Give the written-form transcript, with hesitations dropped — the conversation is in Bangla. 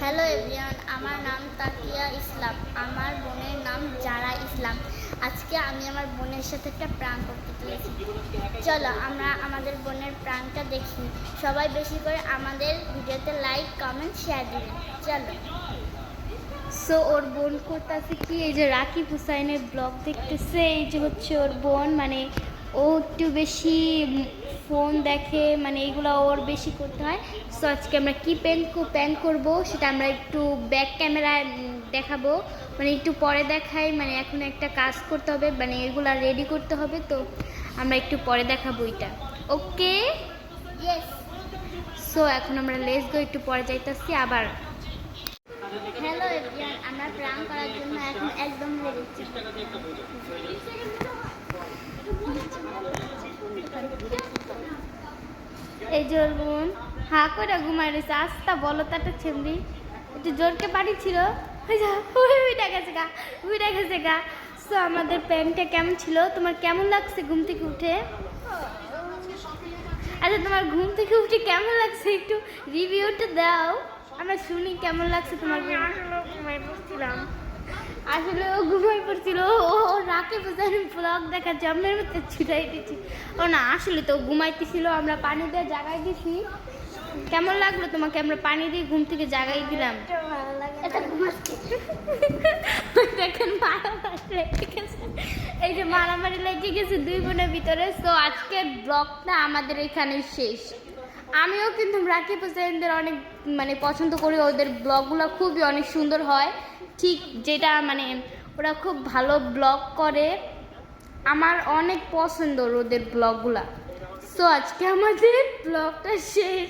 হ্যালো এভরিওয়ান, আমার নাম তাকিয়া ইসলাম। আমার বোনের নাম জারা ইসলাম। আজকে আমি আমার বোনের সাথে একটা প্রাঙ্ক করতে চলেছি। চলো আমরা আমাদের বোনের প্রাঙ্কটা দেখি। সবাই বেশি করে আমাদের ভিডিওতে লাইক, কমেন্ট, শেয়ার দিবেন। চলো। সো ওর বোন করতেছে কি, এই যে রাকিব হুসাইনের ব্লগ দেখতেছে। এই যে হচ্ছে ওর বোন, মানে ও একটু বেশি ফোন দেখে, মানে এইগুলো ওর বেশি করতে হয়। সো আজকে আমরা কি প্যান করবো সেটা আমরা একটু ব্যাক ক্যামেরায় দেখাবো, মানে একটু পরে দেখাই। মানে এখন একটা কাজ করতে হবে, মানে এগুলা রেডি করতে হবে, তো আমরা একটু পরে দেখাবো এটা। ওকে, ইয়েস। সো এখন আমরা লেটস গো, একটু পরে যাইতেছি আবার। হ্যালো এভরিওয়ান, আমরা প্রাঙ্ক করার জন্য এখন একদম রেডি। এই যে ওর বোন হা করে ঘুমাই রয়েছে। আস্তা বলো তাটা ছেমরি একটু জোরকে পানি ছিল, উইটা গেছে গা। সো আমাদের প্যান্টটা কেমন ছিল, তোমার কেমন লাগছে ঘুম থেকে উঠে? আচ্ছা, তোমার ঘুম থেকে উঠে কেমন লাগছে একটু রিভিউটা দাও, আমরা শুনি কেমন লাগছে তোমার। আসলে ও ঘুমাই পড়ছিল, ও রাকে বোঝানো ব্লগ দেখা জন্মের মধ্যে ছুটাই দিচ্ছি। ও না, আসলে তো ঘুমাইতেছিল, আমরা পানি দিয়ে জাগাই দিছি। কেমন লাগলো তোমাকে আমরা পানি দিয়ে ঘুম থেকে জাগাই দিলাম? দেখেন এই যে মারামারি লেগে গেছে দুই বোনের ভিতরে। তো আজকের ব্লগটা আমাদের এখানে শেষ। আমিও কিন্তু রাকিব হোসেনদের অনেক মানে পছন্দ করি, ওদের ব্লগগুলো খুবই অনেক সুন্দর হয়, ঠিক যেটা মানে ওরা খুব ভালো ব্লগ করে, আমার অনেক পছন্দ ওদের ব্লগগুলা। সো আজকে আমাদের ব্লগটা শেষ।